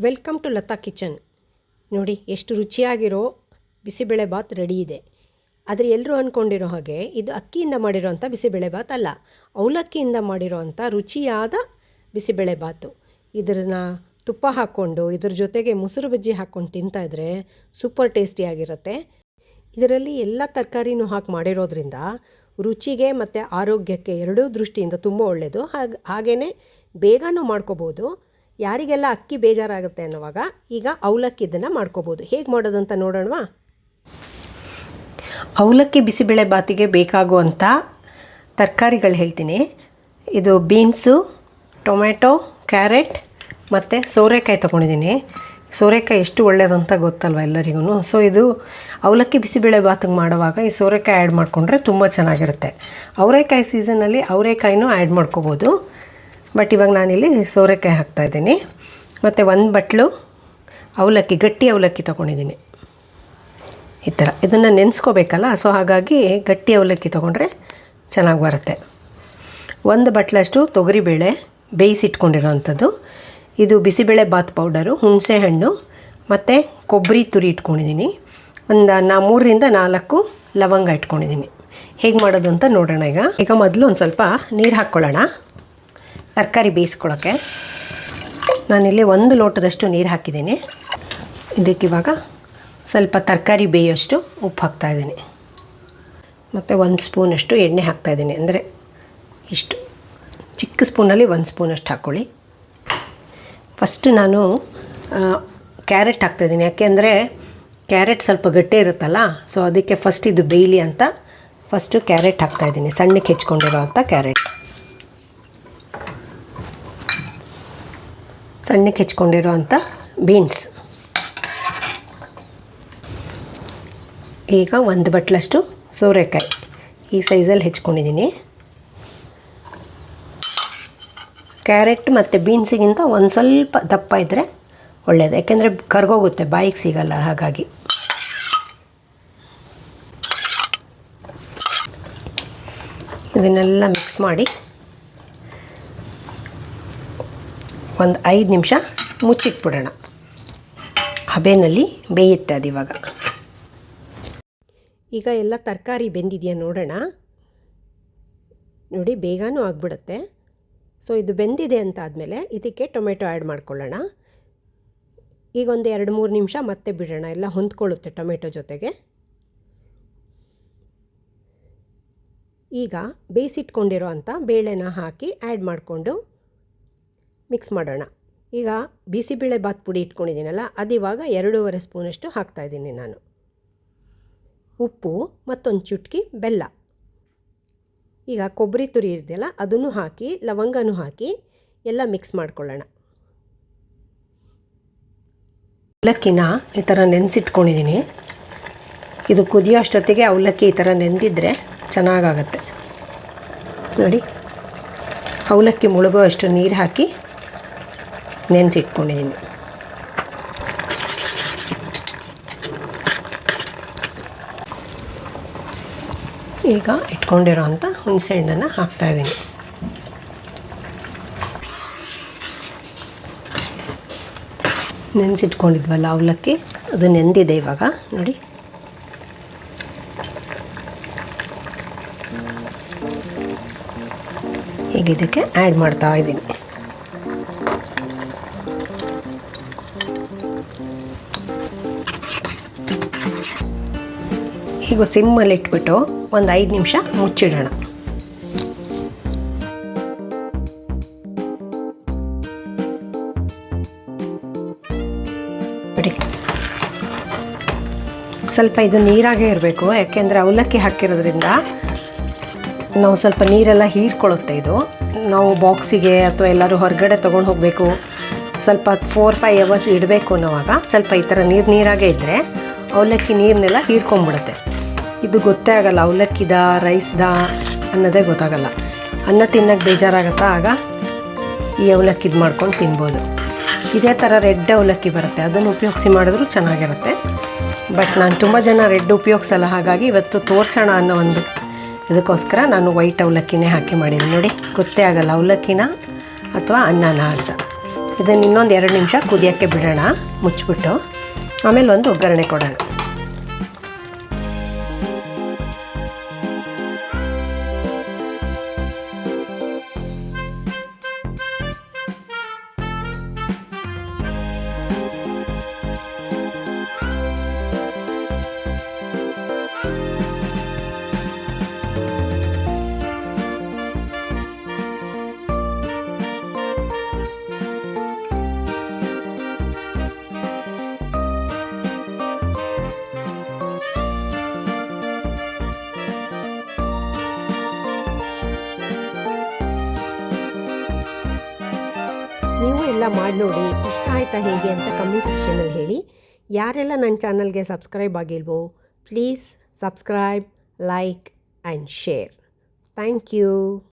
Welcome to Lata kitchen. ನೋಡಿ ಎಷ್ಟು ರುಚಿಯಾಗಿರೋ bisibelebath ready ಇದೆ. ಆದರೆ ಎಲ್ಲರೂ ಅಂದ್ಕೊಂಡಿರೋ ಹಾಗೆ ಇದು ಅಕ್ಕಿಯಿಂದ ಮಾಡಿರೋವಂಥ ಬಿಸಿಬೇಳೆಬಾತ್ ಅಲ್ಲ, ಅವಲಕ್ಕಿಯಿಂದ ಮಾಡಿರೋವಂಥ ರುಚಿಯಾದ ಬಿಸಿಬೇಳೆಬಾತು. ಇದನ್ನು ತುಪ್ಪ ಹಾಕ್ಕೊಂಡು ಇದ್ರ ಜೊತೆಗೆ ಮೊಸರು ಬಜ್ಜಿ ಹಾಕ್ಕೊಂಡು ತಿಂತಾಯಿದ್ರೆ ಸೂಪರ್ ಟೇಸ್ಟಿಯಾಗಿರುತ್ತೆ. ಇದರಲ್ಲಿ ಎಲ್ಲ ತರಕಾರಿನೂ ಹಾಕಿ ಮಾಡಿರೋದ್ರಿಂದ ರುಚಿಗೆ ಮತ್ತು ಆರೋಗ್ಯಕ್ಕೆ ಎರಡೂ ದೃಷ್ಟಿಯಿಂದ ತುಂಬ ಒಳ್ಳೆಯದು. ಹಾಗೆಯೇ ಬೇಗನೂ ಮಾಡ್ಕೋಬೋದು. ಯಾರಿಗೆಲ್ಲ ಅಕ್ಕಿ ಬೇಜಾರಾಗುತ್ತೆ ಅನ್ನೋವಾಗ ಈಗ ಅವಲಕ್ಕಿ ಇದನ್ನು ಮಾಡ್ಕೋಬೋದು. ಹೇಗೆ ಮಾಡೋದು ಅಂತ ನೋಡೋಣವಾ? ಅವಲಕ್ಕಿ ಬಿಸಿಬೇಳೆಬಾತಿಗೆ ಬೇಕಾಗುವಂಥ ತರಕಾರಿಗಳು ಹೇಳ್ತೀನಿ. ಇದು ಬೀನ್ಸು, ಟೊಮೆಟೊ, ಕ್ಯಾರೆಟ್ ಮತ್ತು ಸೋರೆಕಾಯಿ ತೊಗೊಂಡಿದ್ದೀನಿ. ಸೋರೆಕಾಯಿ ಎಷ್ಟು ಒಳ್ಳೆಯದು ಅಂತ ಗೊತ್ತಲ್ವ ಎಲ್ಲರಿಗೂ. ಸೊ ಇದು ಅವಲಕ್ಕಿ ಬಿಸಿಬೇಳೆಬಾತಿಗೆ ಮಾಡುವಾಗ ಈ ಸೋರೆಕಾಯಿ ಆ್ಯಡ್ ಮಾಡಿಕೊಂಡ್ರೆ ತುಂಬ ಚೆನ್ನಾಗಿರುತ್ತೆ. ಅವರೆಕಾಯಿ ಸೀಸನಲ್ಲಿ ಅವರೆಕಾಯಿನೂ ಆ್ಯಡ್ ಮಾಡ್ಕೋಬೋದು. ಬಟ್ ಇವಾಗ ನಾನಿಲ್ಲಿ ಸೋರೆಕಾಯಿ ಹಾಕ್ತಾಯಿದ್ದೀನಿ. ಮತ್ತು ಒಂದು ಬಟ್ಲು ಅವಲಕ್ಕಿ, ಗಟ್ಟಿ ಅವಲಕ್ಕಿ ತೊಗೊಂಡಿದ್ದೀನಿ. ಈ ಥರ ಇದನ್ನು ನೆನೆಸ್ಕೋಬೇಕಲ್ಲ, ಸೊ ಹಾಗಾಗಿ ಗಟ್ಟಿ ಅವಲಕ್ಕಿ ತೊಗೊಂಡ್ರೆ ಚೆನ್ನಾಗಿ ಬರುತ್ತೆ. ಒಂದು ಬಟ್ಲಷ್ಟು ತೊಗರಿಬೇಳೆ ಬೇಯಿಸಿಟ್ಕೊಂಡಿರೋವಂಥದ್ದು. ಇದು ಬಿಸಿಬೇಳೆಬಾತ್ ಪೌಡರು, ಹುಣಸೆಹಣ್ಣು ಮತ್ತು ಕೊಬ್ಬರಿ ತುರಿ ಇಟ್ಕೊಂಡಿದ್ದೀನಿ. ಒಂದು 3ರಿಂದ 4 ಲವಂಗ ಇಟ್ಕೊಂಡಿದ್ದೀನಿ. ಹೇಗೆ ಮಾಡೋದು ಅಂತ ನೋಡೋಣ. ಈಗ ಮೊದಲು ಒಂದು ಸ್ವಲ್ಪ ನೀರು ಹಾಕ್ಕೊಳ್ಳೋಣ ತರಕಾರಿ ಬೇಯಿಸ್ಕೊಳ್ಳೋಕ್ಕೆ. ನಾನಿಲ್ಲಿ 1 ಲೋಟದಷ್ಟು ನೀರು ಹಾಕಿದ್ದೀನಿ. ಇದಕ್ಕಿವಾಗ ಸ್ವಲ್ಪ ತರಕಾರಿ ಬೇಯೋಷ್ಟು ಉಪ್ಪು ಹಾಕ್ತಾಯಿದ್ದೀನಿ. ಮತ್ತು 1 ಸ್ಪೂನಷ್ಟು ಎಣ್ಣೆ ಹಾಕ್ತಾಯಿದ್ದೀನಿ. ಅಂದರೆ ಇಷ್ಟು ಚಿಕ್ಕ ಸ್ಪೂನಲ್ಲಿ 1 ಸ್ಪೂನಷ್ಟು ಹಾಕ್ಕೊಳ್ಳಿ. ಫಸ್ಟು ನಾನು ಕ್ಯಾರೆಟ್ ಹಾಕ್ತಾಯಿದ್ದೀನಿ. ಯಾಕೆಂದರೆ ಕ್ಯಾರೆಟ್ ಸ್ವಲ್ಪ ಗಟ್ಟಿ ಇರುತ್ತಲ್ಲ, ಸೊ ಅದಕ್ಕೆ ಫಸ್ಟ್ ಇದು ಬೇಯಲಿ ಅಂತ ಫಸ್ಟು ಕ್ಯಾರೆಟ್ ಹಾಕ್ತಾಯಿದ್ದೀನಿ. ಸಣ್ಣಕ್ಕೆ ಹೆಚ್ಕೊಂಡಿರೋ ಅಂಥ ಕ್ಯಾರೆಟ್, ಸಣ್ಣಕ್ಕೆ ಹೆಚ್ಕೊಂಡಿರೋ ಅಂಥ ಬೀನ್ಸ್. ಈಗ 1 ಬಟ್ಲಷ್ಟು ಸೋರೆಕಾಯಿ ಈ ಸೈಜಲ್ಲಿ ಹೆಚ್ಕೊಂಡಿದ್ದೀನಿ. ಕ್ಯಾರೆಟ್ ಮತ್ತು ಬೀನ್ಸಿಗಿಂತ ಒಂದು ಸ್ವಲ್ಪ ದಪ್ಪ ಇದ್ದರೆ ಒಳ್ಳೆಯದು, ಯಾಕೆಂದರೆ ಕರ್ಗೋಗುತ್ತೆ, ಬಾಯಿಗೆ ಸಿಗಲ್ಲ. ಹಾಗಾಗಿ ಇದನ್ನೆಲ್ಲ ಮಿಕ್ಸ್ ಮಾಡಿ ಒಂದು 5 ನಿಮಿಷ ಮುಚ್ಚಿಟ್ಬಿಡೋಣ. ಹಬೆಯಲ್ಲಿ ಬೇಯುತ್ತೆ ಅದು. ಈಗ ಎಲ್ಲ ತರಕಾರಿ ಬೆಂದಿದೆಯಾ ನೋಡೋಣ. ನೋಡಿ, ಬೇಗನೂ ಆಗಿಬಿಡುತ್ತೆ. ಸೊ ಇದು ಬೆಂದಿದೆ ಅಂತ ಆದಮೇಲೆ ಇದಕ್ಕೆ ಟೊಮೆಟೊ ಆ್ಯಡ್ ಮಾಡ್ಕೊಳ್ಳೋಣ. ಈಗ ಒಂದು 2-3 ನಿಮಿಷ ಮತ್ತೆ ಬಿಡೋಣ, ಎಲ್ಲ ಹೊಂದ್ಕೊಳ್ಳುತ್ತೆ ಟೊಮೆಟೊ ಜೊತೆಗೆ. ಈಗ ಬೇಯಿಸಿಟ್ಕೊಂಡಿರೋ ಅಂಥ ಬೇಳೆನ ಹಾಕಿ ಆ್ಯಡ್ ಮಾಡಿಕೊಂಡು ಮಿಕ್ಸ್ ಮಾಡೋಣ. ಈಗ ಬಿಸಿಬೇಳೆಬಾತ್ ಪುಡಿ ಇಟ್ಕೊಂಡಿದ್ದೀನಲ್ಲ, ಅದಿವಾಗ 2.5 ಸ್ಪೂನಷ್ಟು ಹಾಕ್ತಾಯಿದ್ದೀನಿ ನಾನು. ಉಪ್ಪು ಮತ್ತೊಂದು ಚುಟ್ಕಿ ಬೆಲ್ಲ. ಈಗ ಕೊಬ್ಬರಿ ತುರಿ ಇದೆಯಲ್ಲ ಅದನ್ನು ಹಾಕಿ, ಲವಂಗನೂ ಹಾಕಿ ಎಲ್ಲ ಮಿಕ್ಸ್ ಮಾಡ್ಕೊಳ್ಳೋಣ. ಅವಲಕ್ಕಿನ ಈ ಥರ ನೆನೆಸಿಟ್ಕೊಂಡಿದ್ದೀನಿ. ಇದು ಕುದಿಯೋ ಅಷ್ಟೊತ್ತಿಗೆ ಅವಲಕ್ಕಿ ಈ ಥರ ನೆಂದಿದ್ರೆ ಚೆನ್ನಾಗಾಗತ್ತೆ. ನೋಡಿ, ಅವಲಕ್ಕಿ ಮುಳುಗೋ ಅಷ್ಟು ನೀರು ಹಾಕಿ ನೆನೆಸಿಟ್ಕೊಂಡಿದ್ದೀನಿ. ಈಗ ಇಟ್ಕೊಂಡಿರೋ ಅಂಥ ಹುಣಸೆಹಣ್ಣನ್ನು ಹಾಕ್ತಾಯಿದ್ದೀನಿ. ನೆನೆಸಿಟ್ಕೊಂಡಿದ್ವಲ್ಲ ಅವಲಕ್ಕಿ, ಅದು ನೆಂದಿದೆ ಇವಾಗ. ನೋಡಿ, ಈಗ ಇದಕ್ಕೆ ಆ್ಯಡ್ ಮಾಡ್ತಾ ಇದ್ದೀನಿ. ಈಗ ಸಿಮ್ಮಲ್ಲಿ ಇಟ್ಬಿಟ್ಟು ಒಂದು 5 ನಿಮಿಷ ಮುಚ್ಚಿಡೋಣ. ನೋಡಿ, ಸ್ವಲ್ಪ ಇದು ನೀರಾಗೇ ಇರಬೇಕು, ಯಾಕೆಂದರೆ ಅವಲಕ್ಕಿ ಹಾಕಿರೋದ್ರಿಂದ ನಾವು ಸ್ವಲ್ಪ ನೀರೆಲ್ಲ ಹೀರ್ಕೊಳ್ಳುತ್ತೆ. ಇದು ನಾವು ಬಾಕ್ಸಿಗೆ ಅಥವಾ ಎಲ್ಲರೂ ಹೊರಗಡೆ ತೊಗೊಂಡು ಹೋಗಬೇಕು, ಸ್ವಲ್ಪ 4-5 ಅವರ್ಸ್ ಇಡಬೇಕು ಅನ್ನೋವಾಗ ಸ್ವಲ್ಪ ಈ ಥರ ನೀರಾಗೇ ಇದ್ದರೆ ಅವಲಕ್ಕಿ ನೀರನ್ನೆಲ್ಲ ಹೀರ್ಕೊಂಬಿಡುತ್ತೆ. ಇದು ಗೊತ್ತೇ ಆಗಲ್ಲ ಅವಲಕ್ಕಿದ ರೈಸ್ದ ಅನ್ನೋದೇ ಗೊತ್ತಾಗಲ್ಲ. ಅನ್ನ ತಿನ್ನೋಕ್ಕೆ ಬೇಜಾರಾಗುತ್ತಾ, ಆಗ ಈ ಅವಲಕ್ಕಿದು ಮಾಡ್ಕೊಂಡು ತಿನ್ಬೋದು. ಇದೇ ಥರ ರೆಡ್ ಅವಲಕ್ಕಿ ಬರುತ್ತೆ, ಅದನ್ನು ಉಪಯೋಗಿಸಿ ಮಾಡಿದ್ರೂ ಚೆನ್ನಾಗಿರುತ್ತೆ. ಬಟ್ ನಾನು ತುಂಬ ಜನ ರೆಡ್ ಉಪಯೋಗಿಸಲ್ಲ, ಹಾಗಾಗಿ ಇವತ್ತು ತೋರಿಸೋಣ ಅನ್ನೋ ಒಂದು ಇದಕ್ಕೋಸ್ಕರ ನಾನು ವೈಟ್ ಅವಲಕ್ಕಿನೇ ಹಾಕಿ ಮಾಡಿದ್ದೀನಿ. ನೋಡಿ, ಗೊತ್ತೇ ಆಗಲ್ಲ ಅವಲಕ್ಕಿನ ಅಥವಾ ಅನ್ನನ ಅಂತ. ಇದನ್ನು ಇನ್ನೊಂದು 2 ನಿಮಿಷ ಕುದಿಯೋಕ್ಕೆ ಬಿಡೋಣ ಮುಚ್ಚಿಬಿಟ್ಟು. ಆಮೇಲೆ ಒಂದು ಒಗ್ಗರಣೆ ಕೊಡೋಣ. ನೀವು ಎಲ್ಲ ಮಾಡಿ ನೋಡಿ, ಇಷ್ಟ ಆಯಿತಾ ಹೇಗೆ ಅಂತ ಕಮೆಂಟ್ ಸೆಕ್ಷನಲ್ಲಿ ಹೇಳಿ. ಯಾರೆಲ್ಲ ನನ್ನ ಚಾನಲ್ಗೆ ಸಬ್ಸ್ಕ್ರೈಬ್ ಆಗಿಲ್ವೋ please subscribe, like and share. Thank you.